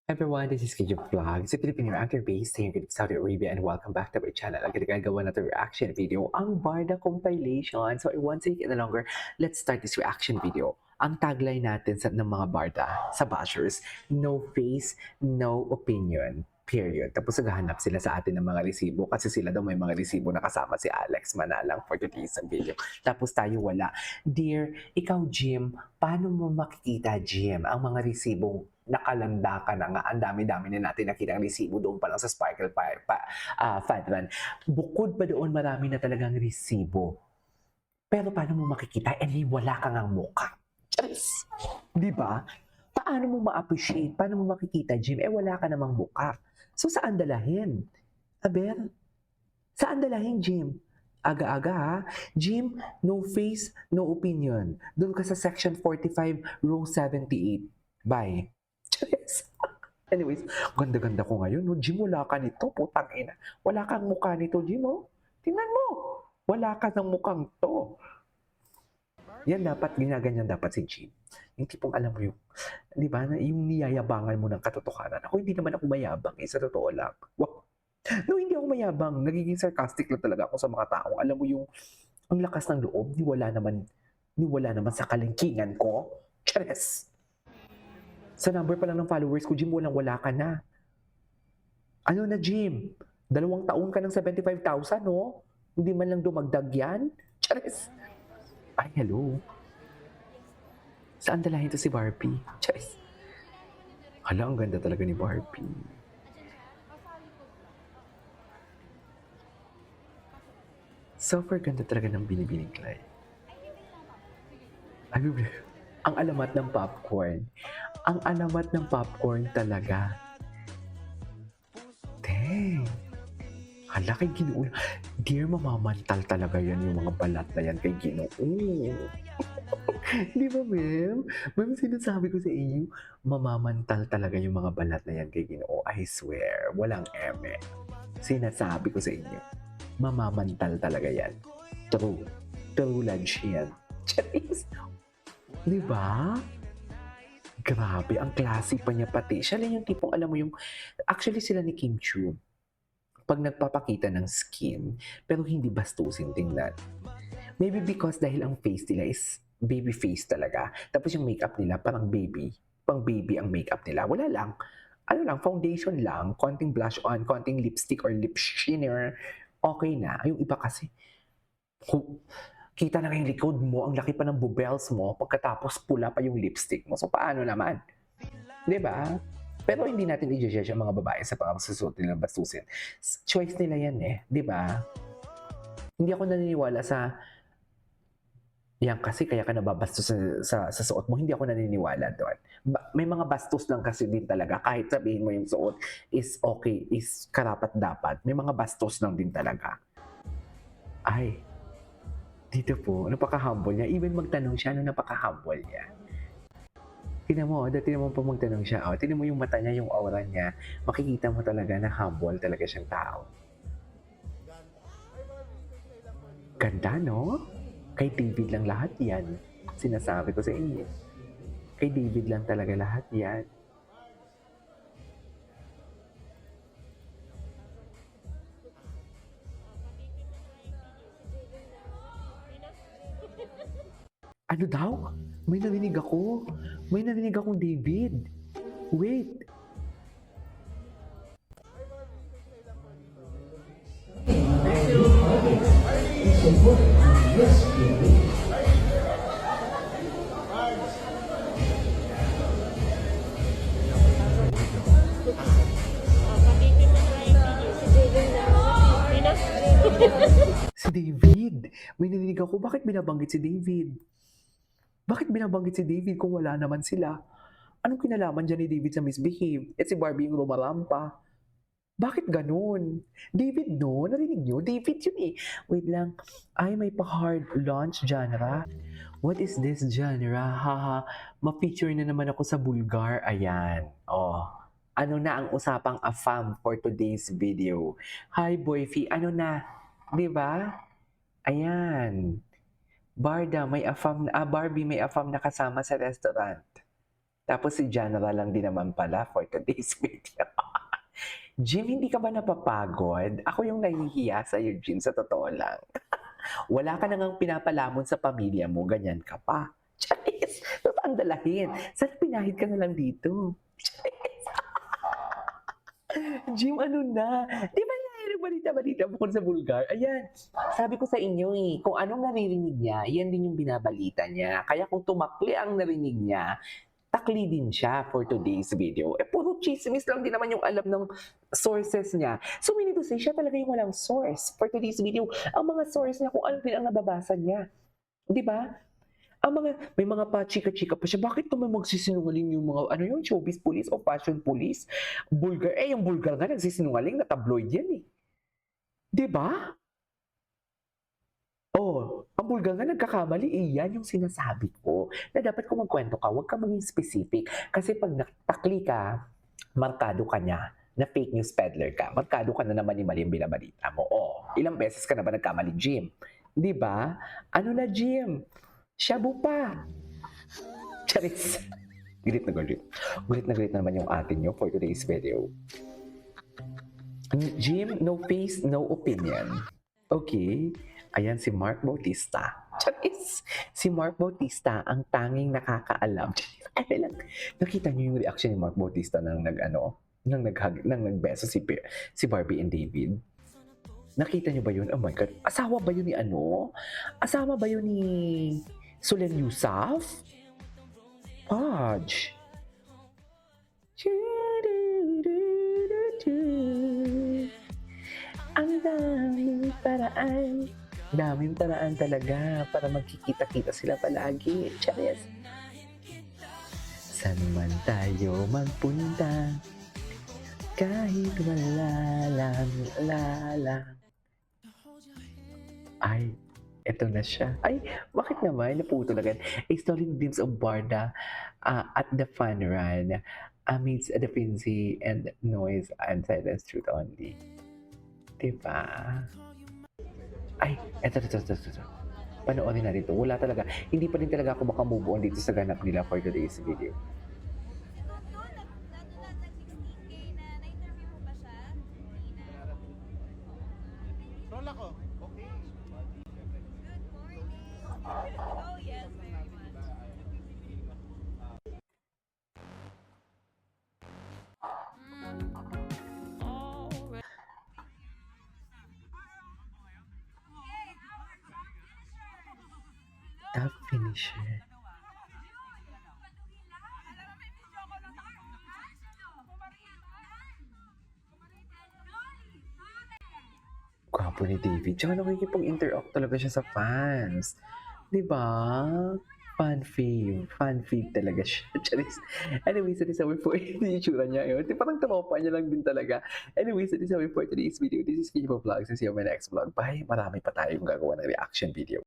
Everyone, this is Kajun Vlog, sa Filipino actor based here in Saudi Arabia, and welcome back to my channel. Agad gagawa na ito reaction video, ang Barda compilation. So I won't take it any longer, let's start this reaction video. Ang tagline natin ng mga Barda sa bashers, no face, no opinion. Period. Tapos naghahanap sila sa atin ng mga resibo kasi sila daw may mga resibo na kasama si Alex Manalang for today's video. Tapos tayo wala. Dear, ikaw Jim, paano mo makikita Jim ang mga resibong nakalanda ka na nga, ang dami-dami na natin nakita ang resibo doon pa lang sa Sparkle Fat Run. Bukod pa doon, marami na talagang resibo. Pero paano mo makikita? Wala kang ang mukha. Charis! Di ba? Paano mo ma-appreciate? Paano mo makikita, Jim? Wala ka namang mukha. So, saan dalahin? Aber, saan dalahin, Jim? Aga-aga ha? Jim, no face, no opinion. Doon ka sa section 45, row 78. Bye. Charis. Anyways, ganda-ganda ko ngayon. No? Jim, wala ka nito. Putang ina. Wala kang mukha nito, Jim. Oh. Tingnan mo. Wala ka ng mukhang to. Yan dapat, ginaganyan dapat si Jim. Yung tipong alam mo yung, di ba, yung niyayabangan mo ng katotohanan. Ako, hindi naman ako mayabang sa totoo lang. Wow. No, hindi ako mayabang. Nagiging sarcastic lang talaga ako sa mga tao. Alam mo yung, ang lakas ng loob, niwala naman sa kalingkingan ko. Chares! Sa number pa lang ng followers ko, Jim, wala ka na. Ano na, Jim? 2 taon ka ng 75,000, no? Hindi man lang dumagdag yan? Chares! Ay, hello. Saan dalahin to si Barbie? Charis. Hala, ang ganda talaga ni Barbie. Super ganda talaga ng Binibining Clay. Ay, ang alamat ng popcorn. Ang alamat ng popcorn talaga. Dang. Hala, kay Ginoo. Dear, mamamantal talaga yan yung mga balat na yan kay Ginoo. Di ba, ma'am? Ma'am, sinasabi ko sa inyo, mamamantal talaga yung mga balat na yan kay Ginoo. I swear, walang eme. Sinasabi ko sa inyo, mamamantal talaga yan. True. True lunch yan. Charis. Di ba? Grabe, ang classy pa niya pati. Siya lang yung tipong, alam mo yung, actually sila ni Kim Chu, pag nagpapakita ng skin, pero hindi bastusin tingnan. Maybe because dahil ang face nila is baby face talaga. Tapos yung makeup nila parang baby. Pang baby ang makeup nila. Wala lang. Ano lang, foundation lang, konting blush on, konting lipstick or lip shimmer. Okay na. Yung iba kasi, kita na yung likod mo, ang laki pa ng bubels mo, pagkatapos pula pa yung lipstick mo. So, paano naman? Diba? Pero hindi natin i-judge ang mga babae sa pangasusuot nila bastusin. Choice nila yan eh. Diba? Hindi ako naniniwala sa yan kasi kaya ka nababastos sa suot mo. Hindi ako naniniwala doon. May mga bastos lang kasi din talaga. Kahit sabihin mo yung suot is okay, is karapat dapat. May mga bastos lang din talaga. Ay, dito po, napaka-humble niya. Even magtanong siya, napaka-humble niya. Tingnan mo, dati naman po magtanong siya. Oh, tingnan mo yung mata niya, yung aura niya. Makikita mo talaga na humble talaga siyang tao. Ganda, no? Kay David lang lahat yan. Sinasabi ko sa inyo. Kay David lang talaga lahat yan. Ano daw? May narinig ako. May narinig akong David. Wait. Si David. May narinig ako. Bakit binabanggit si David? Bakit binabanggit si David kung wala naman sila? Anong kinalaman dyan ni David sa misbehave? Si Barbie yung lumarampa. Bakit ganun? David no? Narinig nyo? David yun eh. Wait lang. Ay, may pa-hard launch genre. What is this genre? Haha, ma-feature na naman ako sa Bulgar. Ayan. Oh. Ano na ang usapang AFAM for today's video? Hi, Boyfie. Ano na? Diba? Ayan. Barbie may AFAM na kasama sa restaurant. Tapos si General lang din naman pala for today's video. Jim, hindi ka ba napapagod? Ako yung nahihiya sa'yo, Jim, sa totoo lang. Wala ka na ngang pinapalamon sa pamilya mo, ganyan ka pa. Charis! Ba't ang dalahin? Sana pinahid ka na lang dito? Charis! Jim, ano na? Di ba yung balita-balita bukod sa vulgar? Ayan, sabi ko sa inyo kung anong naririnig niya, yan din yung binabalita niya. Kaya kung tumakli ang narinig niya, takli din siya for today's video. Puro chismis lang din naman yung alam ng sources niya. So, meaning to say, siya talaga yung walang source for today's video. Ang mga source niya, kung ano din ang nababasa niya. Di ba? May mga pa-chika-chika pa siya. Bakit naman magsisinungaling yung mga, showbiz police o fashion police? Bulgar. Yung bulgar nga, nagsisinungaling na tabloid yan Di ba? Ang bulgar nga nagkakamali, yan yung sinasabi ko. Na dapat kung magkwento ka, huwag ka maging specific. Kasi pag natakli ka, markado ka niya na fake news peddler ka. Markado ka na naman yung mali yung binabalita mo. Ilang beses ka na ba nagkamali, Jim? Di ba? Ano na, Jim? Shabu pa. Charis. Galit na galit. Galit na galit na naman yung atin nyo for today's video. Jim, no face, no opinion. Okay. Ayan si Mark Bautista. Charis! Si Mark Bautista ang tanging nakakaalam. Nakita niyo yung reaction ni Mark Bautista nang nagbeso si Barbie and David? Nakita niyo ba yun? Oh my God. Asawa ba yun ni Asawa ba yun ni Solen Yusuf? Podge. Ang daming paraan talaga para magkikita-kita sila palagi. Charis. Saan man tayo magpunta, kahit wala lang. Ay, eto na siya. Ay, bakit naman? Naputol agad. A story glimpse of Barda at the fun run amidst the frenzy and noise and silence truth only. Diba? Ay, eto. Panoorin na dito. Wala talaga. Hindi pa rin talaga ako makamove on dito sa ganap nila for today's video. Roll ako. Okay. Good morning. Oh, yes, very much. Top finisher. Gwapo ni David. Tsaka nakikipag-interact talaga siya sa fans. Diba? Fan fave talaga siya. Charis. Anyways, that is our for yung itsura niya yun. Parang tropa niya lang din talaga. Anyways, that is our for today's video. This is Kibo Vlogs. And see you on my next vlog. Bye! Marami pa tayong gagawa ng reaction video.